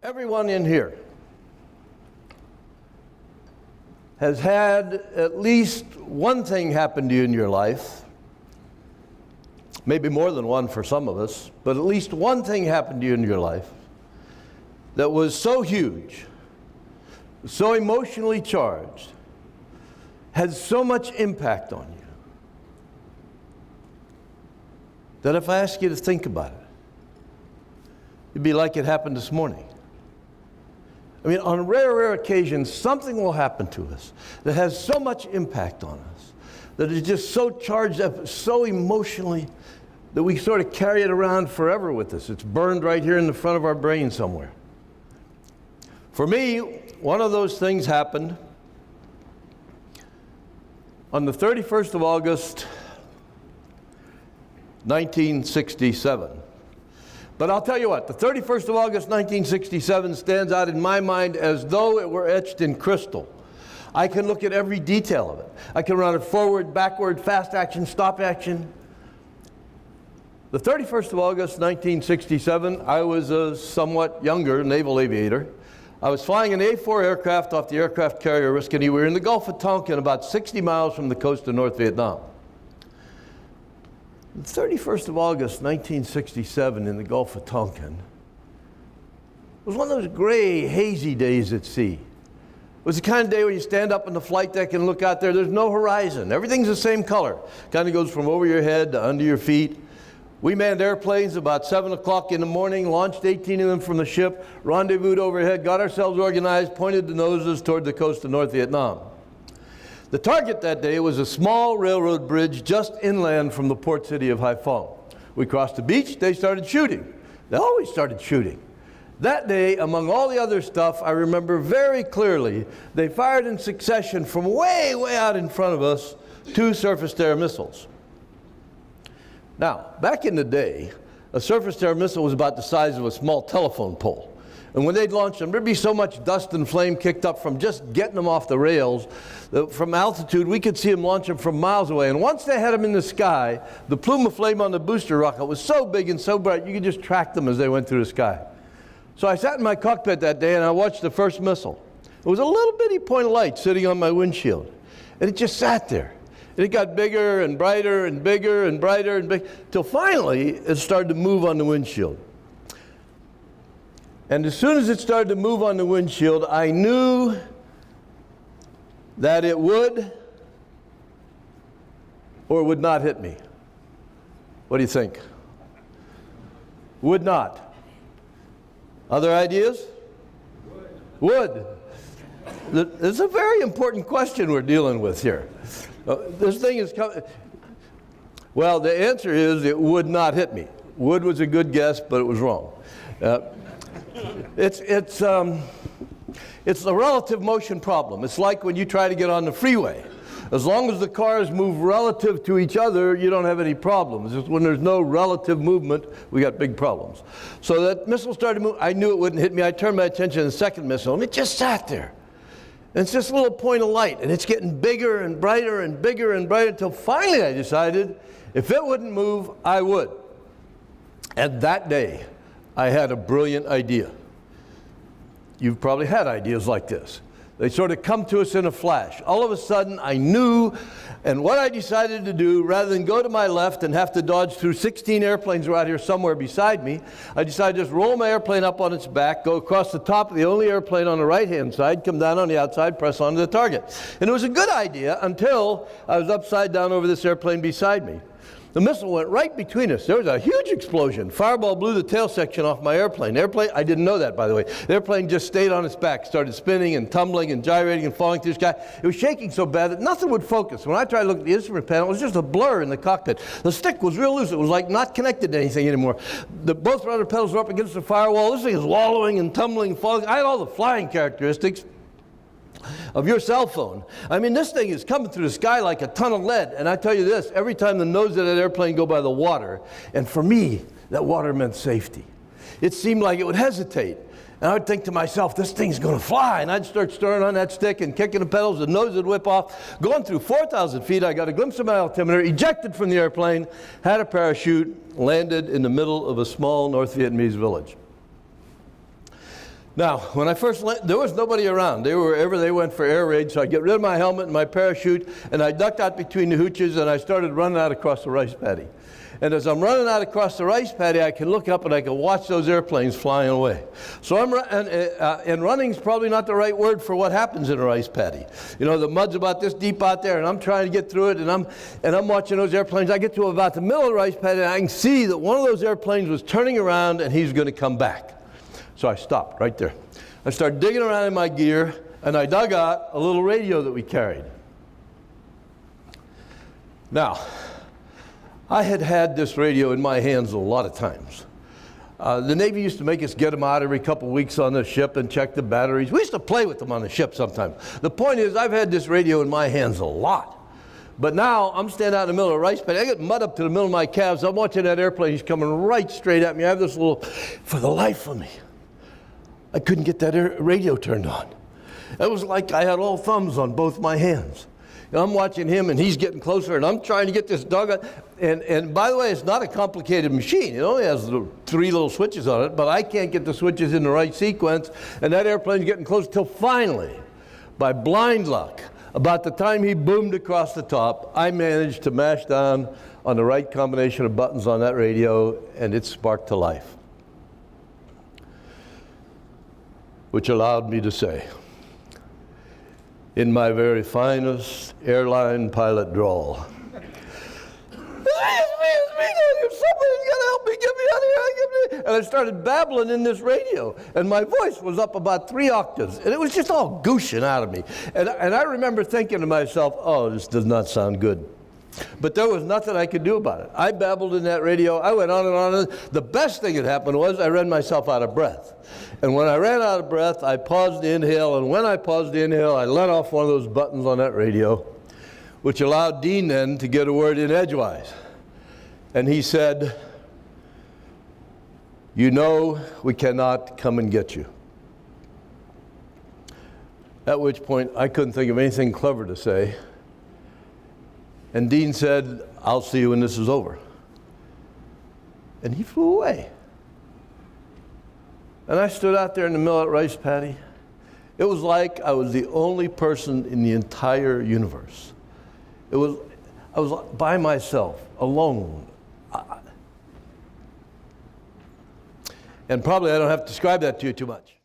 Everyone in here has had at least one thing happen to you in your life, maybe more than one for some of us, but at least one thing happened to you in your life that was so huge, so emotionally charged, had so much impact on you, that if I ask you to think about it, it'd be like it happened this morning. I mean, on rare occasions, something will happen to us that has so much impact on us, that is just so charged up, so emotionally, that we sort of carry it around forever with us. It's burned right here in the front of our brain somewhere. For me, one of those things happened on the 31st of August, 1967. But I'll tell you what, the 31st of August, 1967 stands out in my mind as though it were etched in crystal. I can look at every detail of it. I can run it forward, backward, fast action, stop action. The 31st of August, 1967, I was a somewhat younger naval aviator. I was flying an A-4 aircraft off the aircraft carrier Riscany. We were in the Gulf of Tonkin, about 60 miles from the coast of North Vietnam. The 31st of August, 1967, in the Gulf of Tonkin was one of those gray, hazy days at sea. It was the kind of day where you stand up on the flight deck and look out there, there's no horizon. Everything's the same color. Kind of goes from over your head to under your feet. We manned airplanes about 7 o'clock in the morning, launched 18 of them from the ship, rendezvoused overhead, got ourselves organized, pointed the noses toward the coast of North Vietnam. The target that day was a small railroad bridge just inland from the port city of Haiphong. We crossed the beach, they started shooting. They always started shooting. That day, among all the other stuff, I remember very clearly, they fired in succession from way, way out in front of us, 2 surface-to-air missiles. Now, back in the day, a surface-to-air missile was about the size of a small telephone pole. And when they'd launch them, there'd be so much dust and flame kicked up from just getting them off the rails that from altitude, we could see them launch them from miles away. And once they had them in the sky, the plume of flame on the booster rocket was so big and so bright, you could just track them as they went through the sky. So I sat in my cockpit that day and I watched the first missile. It was a little bitty point of light sitting on my windshield. And it just sat there. And it got bigger and brighter and bigger and brighter and bigger, till finally it started to move on the windshield. And as soon as it started to move on the windshield, I knew that it would or would not hit me. What do you think? Would not. Other ideas? Would. It's a very important question we're dealing with here. This thing is coming. Well, the answer is it would not hit me. Would was a good guess, but it was wrong. It's a relative motion problem. It's like when you try to get on the freeway. As long as the cars move relative to each other, you don't have any problems. It's when there's no relative movement, we got big problems. So that missile started to move. I knew it wouldn't hit me. I turned my attention to the second missile, and it just sat there. And it's this little point of light, and it's getting bigger and brighter and bigger and brighter until finally I decided if it wouldn't move, I would. And that day, I had a brilliant idea. You've probably had ideas like this. They sort of come to us in a flash. All of a sudden, I knew, and what I decided to do, rather than go to my left and have to dodge through 16 airplanes right here somewhere beside me, I decided to just roll my airplane up on its back, go across the top of the only airplane on the right-hand side, come down on the outside, press onto the target. And it was a good idea until I was upside down over this airplane beside me. The missile went right between us. There was a huge explosion. Fireball blew the tail section off my airplane. I didn't know that, by the way. The airplane just stayed on its back, started spinning and tumbling and gyrating and falling through the sky. It was shaking so bad that nothing would focus. When I tried to look at the instrument panel, it was just a blur in the cockpit. The stick was real loose. It was like not connected to anything anymore. Both rudder pedals were up against the firewall. This thing is wallowing and tumbling and falling. I had all the flying characteristics of your cell phone. I mean, this thing is coming through the sky like a ton of lead. And I tell you this, every time the nose of that airplane go by the water, and for me, that water meant safety. It seemed like it would hesitate. And I would think to myself, this thing's going to fly. And I'd start stirring on that stick and kicking the pedals, the nose would whip off. Going through 4,000 feet, I got a glimpse of my altimeter, ejected from the airplane, had a parachute, landed in the middle of a small North Vietnamese village. Now, when I first landed, there was nobody around. They were wherever they went for air raid, so I get rid of my helmet and my parachute, and I ducked out between the hooches, and I started running out across the rice paddy. And as I'm running out across the rice paddy, I can look up and I can watch those airplanes flying away. So and running's probably not the right word for what happens in a rice paddy. You know, the mud's about this deep out there, and I'm trying to get through it, and I'm watching those airplanes. I get to about the middle of the rice paddy, and I can see that one of those airplanes was turning around, and he's going to come back. So I stopped right there. I started digging around in my gear, and I dug out a little radio that we carried. Now, I had had this radio in my hands a lot of times. The Navy used to make us get them out every couple of weeks on the ship and check the batteries. We used to play with them on the ship sometimes. The point is, I've had this radio in my hands a lot. But now, I'm standing out in the middle of a rice paddy. I get mud up to the middle of my calves. I'm watching that airplane. He's coming right straight at me. I have this little, for the life of me, I couldn't get that radio turned on. It was like I had all thumbs on both my hands. And I'm watching him, and he's getting closer, and I'm trying to get this dog out. And by the way, it's not a complicated machine. It only has 3 little switches on it, but I can't get the switches in the right sequence, and that airplane's getting close till finally, by blind luck, about the time he boomed across the top, I managed to mash down on the right combination of buttons on that radio, and it sparked to life, which allowed me to say, in my very finest airline pilot drawl, somebody's got to help me, get me out of here. And I started babbling in this radio, and my voice was up about 3 octaves, and it was just all gushing out of me. And I remember thinking to myself, oh, this does not sound good. But there was nothing I could do about it. I babbled in that radio. I went on and on. The best thing that happened was I ran myself out of breath. And when I ran out of breath, I paused the inhale. And when I paused the inhale, I let off one of those buttons on that radio, which allowed Dean then to get a word in edgewise. And he said, you know we cannot come and get you. At which point, I couldn't think of anything clever to say. And Dean said, I'll see you when this is over. And he flew away. And I stood out there in the middle of that rice paddy. It was like I was the only person in the entire universe. I was by myself, alone. And probably I don't have to describe that to you too much.